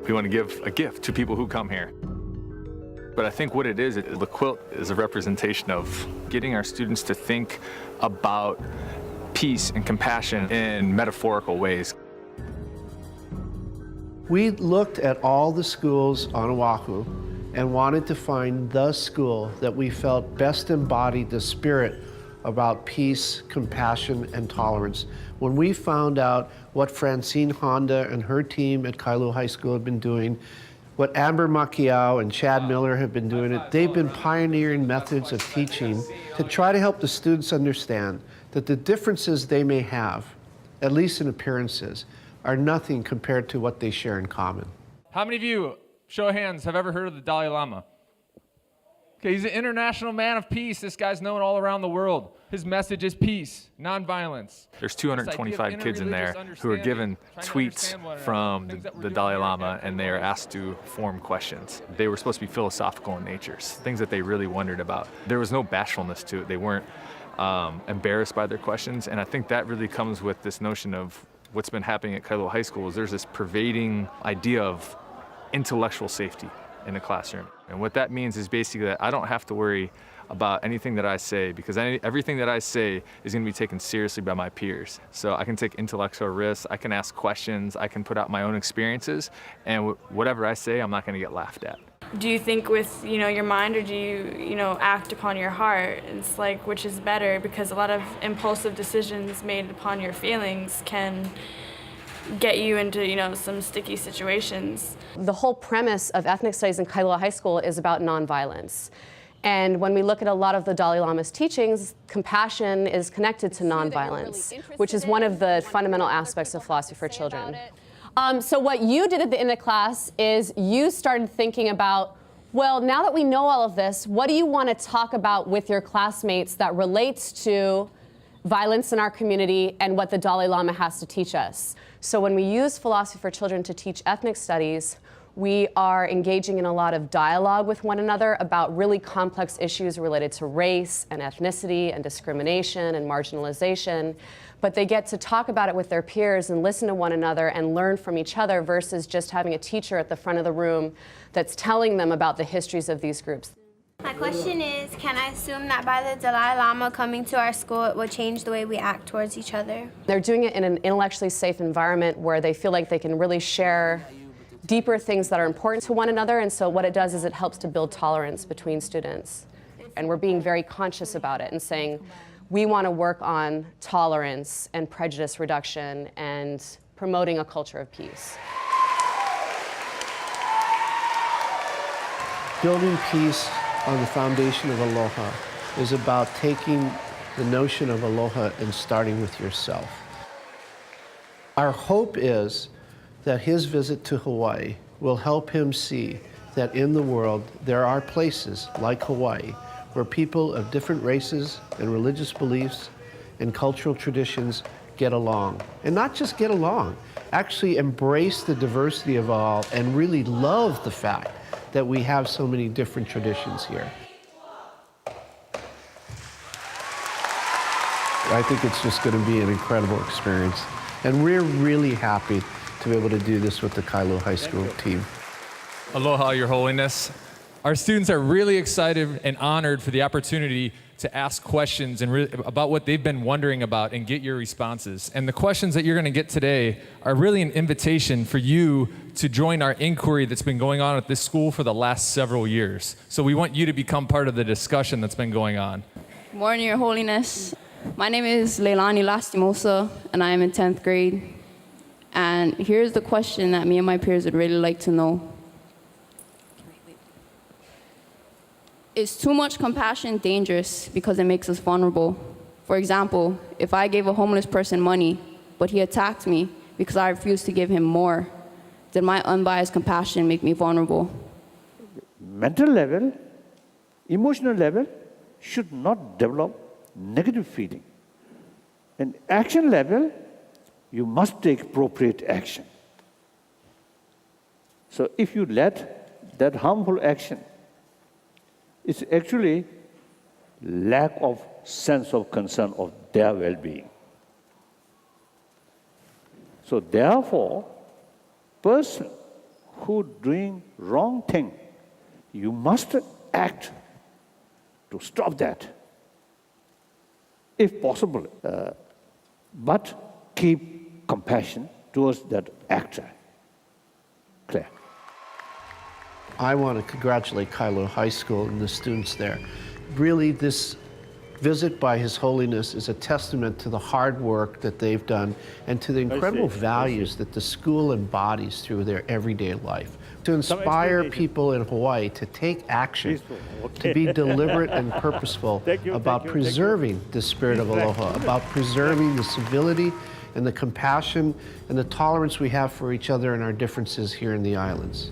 We want to give a gift to people who come here. But I think what it is, the quilt is a representation of getting our students to think about peace and compassion in metaphorical ways. We looked at all the schools on Oahu and wanted to find the school that we felt best embodied the spirit about peace, compassion, and tolerance. When we found out what Francine Honda and her team at Kailua High School had been doing, what Amber Macchiao and Chad Miller have been doing, they've been pioneering methods of teaching to try to help the students understand that the differences they may have, at least in appearances, are nothing compared to what they share in common. How many of you, show of hands, have ever heard of the Dalai Lama? Okay, he's an international man of peace. This guy's known all around the world. His message is peace, nonviolence. There's 225 kids in there who are given tweets from the Dalai Lama, and they are asked to form questions. They were supposed to be philosophical in nature, things that they really wondered about. There was no bashfulness to it. They weren't embarrassed by their questions, and I think that really comes with this notion of what's been happening at Kailua High School. Is there's this pervading idea of intellectual safety in the classroom. And what that means is basically that I don't have to worry about anything that I say, because everything that I say is going to be taken seriously by my peers. So I can take intellectual risks, I can ask questions, I can put out my own experiences, and whatever I say, I'm not going to get laughed at. Do you think with, your mind, or do you, act upon your heart? It's like, which is better? Because a lot of impulsive decisions made upon your feelings can get you into, some sticky situations. The whole premise of ethnic studies in Kailua High School is about nonviolence. And when we look at a lot of the Dalai Lama's teachings, compassion is connected to nonviolence, which is one of the fundamental aspects of philosophy for children. So what you did at the end of class is you started thinking about, well, now that we know all of this, what do you want to talk about with your classmates that relates to violence in our community and what the Dalai Lama has to teach us? So when we use philosophy for children to teach ethnic studies, we are engaging in a lot of dialogue with one another about really complex issues related to race and ethnicity and discrimination and marginalization. But they get to talk about it with their peers and listen to one another and learn from each other versus just having a teacher at the front of the room that's telling them about the histories of these groups. My question is, can I assume that by the Dalai Lama coming to our school, it will change the way we act towards each other? They're doing it in an intellectually safe environment where they feel like they can really share deeper things that are important to one another, and so what it does is it helps to build tolerance between students. And we're being very conscious about it and saying, we want to work on tolerance and prejudice reduction and promoting a culture of peace. Building peace on the foundation of aloha is about taking the notion of aloha and starting with yourself. Our hope is that his visit to Hawaii will help him see that in the world there are places like Hawaii where people of different races and religious beliefs and cultural traditions get along. And not just get along, actually embrace the diversity of all and really love the fact that we have so many different traditions here. I think it's just going to be an incredible experience. And we're really happy to be able to do this with the Kailua High School team. Aloha, Your Holiness. Our students are really excited and honored for the opportunity to ask questions and about what they've been wondering about and get your responses. And the questions that you're going to get today are really an invitation for you to join our inquiry that's been going on at this school for the last several years. So we want you to become part of the discussion that's been going on. Good morning, Your Holiness. My name is Leilani Lastimosa, and I am in 10th grade. And here's the question that me and my peers would really like to know. Is too much compassion dangerous because it makes us vulnerable? For example, if I gave a homeless person money, but he attacked me because I refused to give him more, did my unbiased compassion make me vulnerable? Mental level, emotional level should not develop negative feeling. And action level, you must take appropriate action. So if you let that harmful action, it's actually lack of sense of concern of their well-being. So therefore, person who doing wrong thing, you must act to stop that, if possible. But keep compassion towards that actor. Clear. I want to congratulate Kailua High School and the students there. Really, this visit by His Holiness is a testament to the hard work that they've done and to the incredible values that the school embodies through their everyday life. To inspire people in Hawaii to take action, to be deliberate and purposeful about preserving the spirit of aloha, about preserving the civility and the compassion and the tolerance we have for each other and our differences here in the islands.